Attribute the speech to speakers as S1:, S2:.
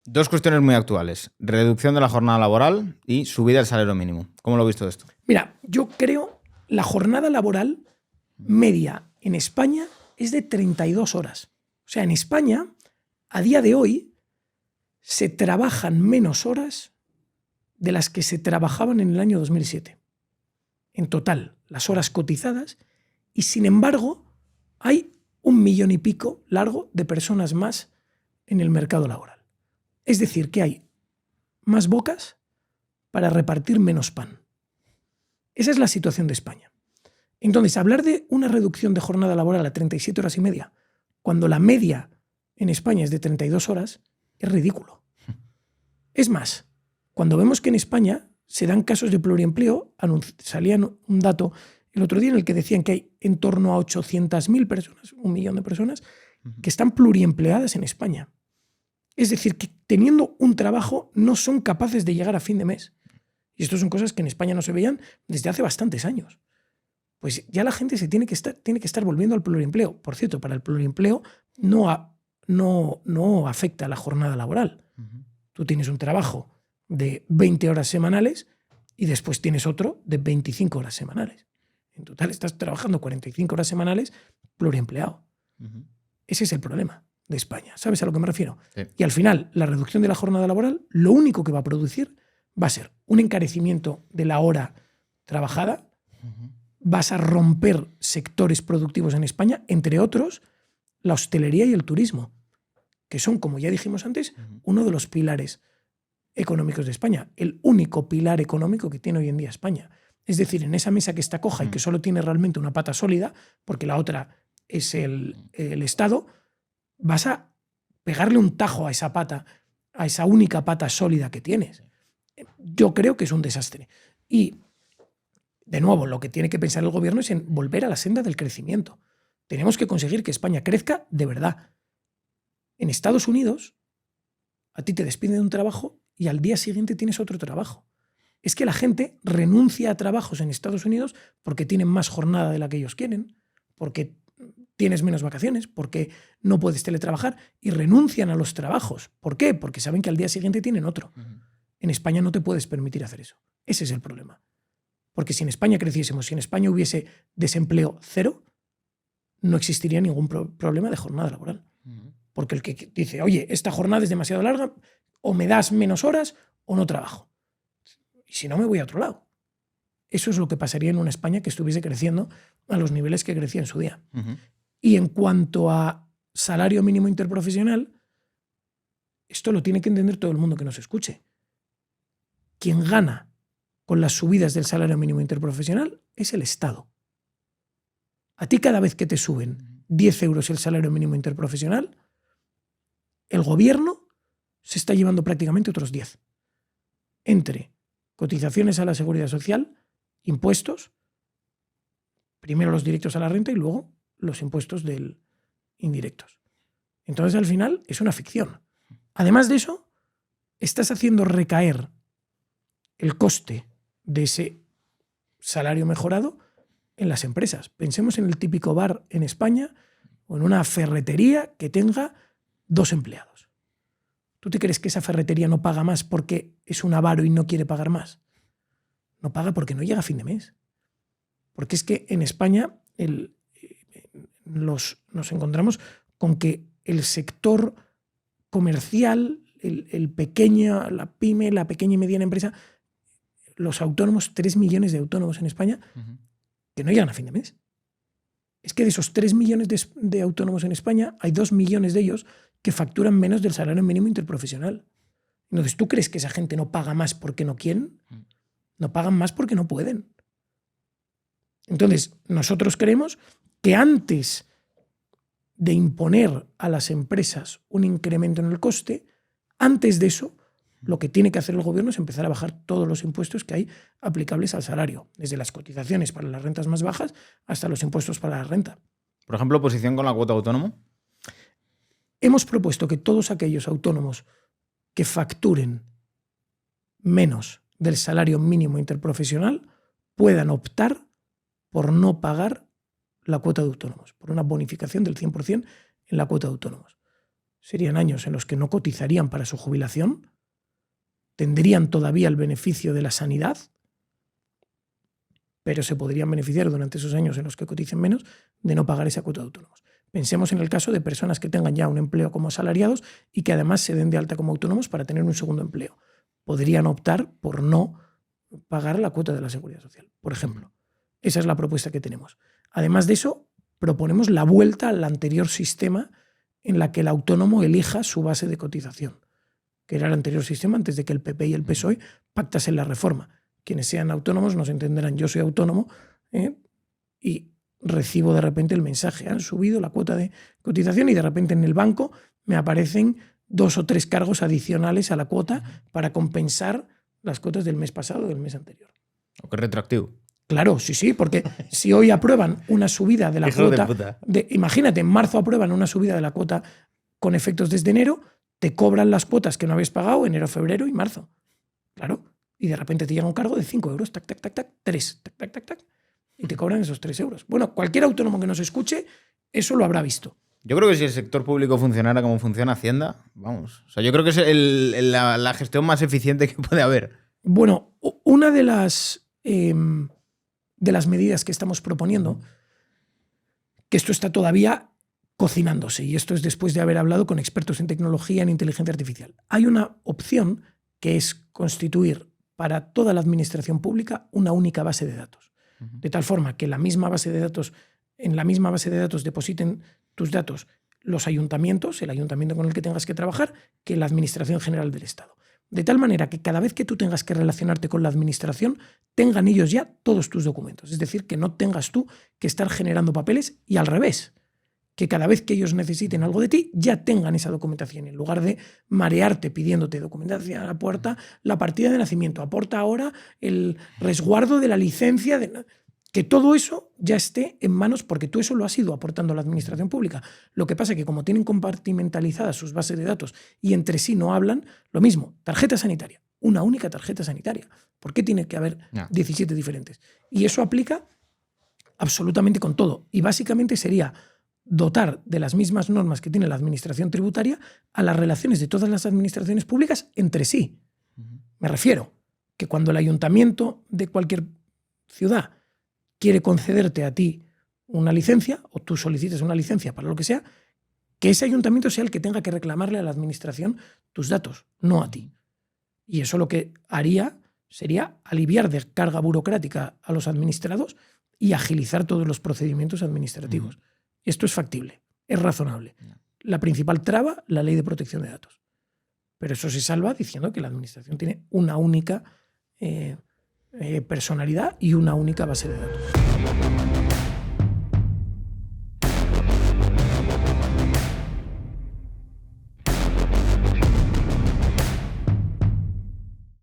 S1: Dos cuestiones muy actuales. Reducción de la jornada laboral y subida del salario mínimo. ¿Cómo lo has visto esto?
S2: Mira, yo creo la jornada laboral media en España es de 32 horas. O sea, en España, a día de hoy, se trabajan menos horas de las que se trabajaban en el año 2007. En total, las horas cotizadas. Y sin embargo, hay 1 millón y pico largo de personas más en el mercado laboral. Es decir, que hay más bocas para repartir menos pan. Esa es la situación de España. Entonces, hablar de una reducción de jornada laboral a 37 horas y media, cuando la media en España es de 32 horas, es ridículo. Es más, cuando vemos que en España se dan casos de pluriempleo, salían un dato el otro día en el que decían que hay en torno a 800.000 personas, 1 millón de personas, que están pluriempleadas en España. Es decir, que teniendo un trabajo no son capaces de llegar a fin de mes. Y esto son cosas que en España no se veían desde hace bastantes años. Pues ya la gente se tiene que estar volviendo al pluriempleo. Por cierto, para el pluriempleo no afecta la jornada laboral. Tú tienes un trabajo de 20 horas semanales y después tienes otro de 25 horas semanales. En total estás trabajando 45 horas semanales pluriempleado. Ese es el problema de España. ¿Sabes a lo que me refiero?
S1: Sí.
S2: Y al final, la reducción de la jornada laboral, lo único que va a producir va a ser un encarecimiento de la hora trabajada. Vas a romper sectores productivos en España, entre otros, la hostelería y el turismo, que son, como ya dijimos antes, uno de los pilares económicos de España, el único pilar económico que tiene hoy en día España. Es decir, en esa mesa que está coja y que solo tiene realmente una pata sólida, porque la otra es el Estado, vas a pegarle un tajo a esa pata, a esa única pata sólida que tienes. Yo creo que es un desastre. Y, de nuevo, lo que tiene que pensar el gobierno es en volver a la senda del crecimiento. Tenemos que conseguir que España crezca de verdad. En Estados Unidos, a ti te despiden de un trabajo y al día siguiente tienes otro trabajo. Es que la gente renuncia a trabajos en Estados Unidos porque tienen más jornada de la que ellos quieren, porque tienes menos vacaciones, porque no puedes teletrabajar y renuncian a los trabajos. ¿Por qué? Porque saben que al día siguiente tienen otro. En España no te puedes permitir hacer eso. Ese es el problema. Porque si en España creciésemos, si en España hubiese desempleo cero, no existiría ningún problema de jornada laboral. Porque el que dice, oye, esta jornada es demasiado larga, o me das menos horas o no trabajo. Y si no, me voy a otro lado. Eso es lo que pasaría en una España que estuviese creciendo a los niveles que crecía en su día. Y en cuanto a salario mínimo interprofesional, esto lo tiene que entender todo el mundo que nos escuche. Quien gana con las subidas del salario mínimo interprofesional es el Estado. A ti cada vez que te suben 10 euros el salario mínimo interprofesional, el gobierno se está llevando prácticamente otros 10. Entre cotizaciones a la seguridad social, impuestos, primero los directos a la renta y luego los impuestos indirectos. Entonces, al final, es una ficción. Además de eso, estás haciendo recaer el coste de ese salario mejorado en las empresas. Pensemos en el típico bar en España o en una ferretería que tenga 2 empleados. ¿Tú te crees que esa ferretería no paga más porque es un avaro y no quiere pagar más? No paga porque no llega a fin de mes. Porque es que en España nos encontramos con que el sector comercial, la pyme, la pequeña y mediana empresa, los autónomos, 3 millones de autónomos en España, que no llegan a fin de mes. Es que de esos 3 millones de autónomos en España, hay 2 millones de ellos que facturan menos del salario mínimo interprofesional. Entonces, ¿tú crees que esa gente no paga más porque no quieren? No pagan más porque no pueden. Entonces, nosotros creemos que antes de imponer a las empresas un incremento en el coste, antes de eso, lo que tiene que hacer el gobierno es empezar a bajar todos los impuestos que hay aplicables al salario, desde las cotizaciones para las rentas más bajas hasta los impuestos para la renta.
S1: Por ejemplo, oposición con la cuota autónomo.
S2: Hemos propuesto que todos aquellos autónomos que facturen menos del salario mínimo interprofesional puedan optar por no pagar la cuota de autónomos, por una bonificación del 100% en la cuota de autónomos. serían años en los que no cotizarían para su jubilación, tendrían todavía el beneficio de la sanidad, pero se podrían beneficiar durante esos años en los que coticen menos de no pagar esa cuota de autónomos. Pensemos en el caso de personas que tengan ya un empleo como asalariados y que además se den de alta como autónomos para tener un segundo empleo. Podrían optar por no pagar la cuota de la Seguridad Social, por ejemplo. Esa es la propuesta que tenemos. Además de eso, proponemos la vuelta al anterior sistema en la que el autónomo elija su base de cotización, que era el anterior sistema antes de que el PP y el PSOE pactasen la reforma. Quienes sean autónomos nos entenderán, yo soy autónomo y recibo de repente el mensaje, han subido la cuota de cotización y de repente en el banco me aparecen 2 o 3 cargos adicionales a la cuota para compensar las cuotas del mes pasado o del mes anterior.
S1: O que es retroactivo.
S2: Claro, sí, porque si hoy aprueban una subida de la cuota, imagínate, en marzo aprueban una subida de la cuota con efectos desde enero, te cobran las cuotas que no habéis pagado enero, febrero y marzo. Claro, y de repente te llega un cargo de 5 euros, tac, tac, tac, tac, 3, tac, tac, tac, tac, y te cobran esos 3 euros. Bueno, cualquier autónomo que nos escuche, eso lo habrá visto.
S1: Yo creo que si el sector público funcionara como funciona Hacienda, vamos. O sea, yo creo que es la gestión más eficiente que puede haber.
S2: Bueno, una de las medidas que estamos proponiendo, que esto está todavía cocinándose, y esto es después de haber hablado con expertos en tecnología, en inteligencia artificial. Hay una opción que es constituir para toda la administración pública una única base de datos. De tal forma que en la misma base de datos depositen tus datos los ayuntamientos, el ayuntamiento con el que tengas que trabajar, que la Administración General del Estado. De tal manera que cada vez que tú tengas que relacionarte con la administración, tengan ellos ya todos tus documentos. Es decir, que no tengas tú que estar generando papeles y al revés, que cada vez que ellos necesiten algo de ti, ya tengan esa documentación. En lugar de marearte pidiéndote documentación a la puerta, la partida de nacimiento, aporta ahora el resguardo de la licencia, que todo eso ya esté en manos, porque tú eso lo has ido aportando a la administración pública. Lo que pasa es que como tienen compartimentalizadas sus bases de datos y entre sí no hablan, lo mismo, tarjeta sanitaria, una única tarjeta sanitaria. ¿Por qué tiene que haber 17 diferentes? Y eso aplica absolutamente con todo. Y básicamente sería dotar de las mismas normas que tiene la administración tributaria a las relaciones de todas las administraciones públicas entre sí. Me refiero que cuando el ayuntamiento de cualquier ciudad quiere concederte a ti una licencia o tú solicites una licencia para lo que sea, que ese ayuntamiento sea el que tenga que reclamarle a la administración tus datos, no a ti. Y eso lo que haría sería aliviar de carga burocrática a los administrados y agilizar todos los procedimientos administrativos. Esto es factible, es razonable. La principal traba, la Ley de Protección de Datos. Pero eso se salva diciendo que la administración tiene una única personalidad y una única base de datos.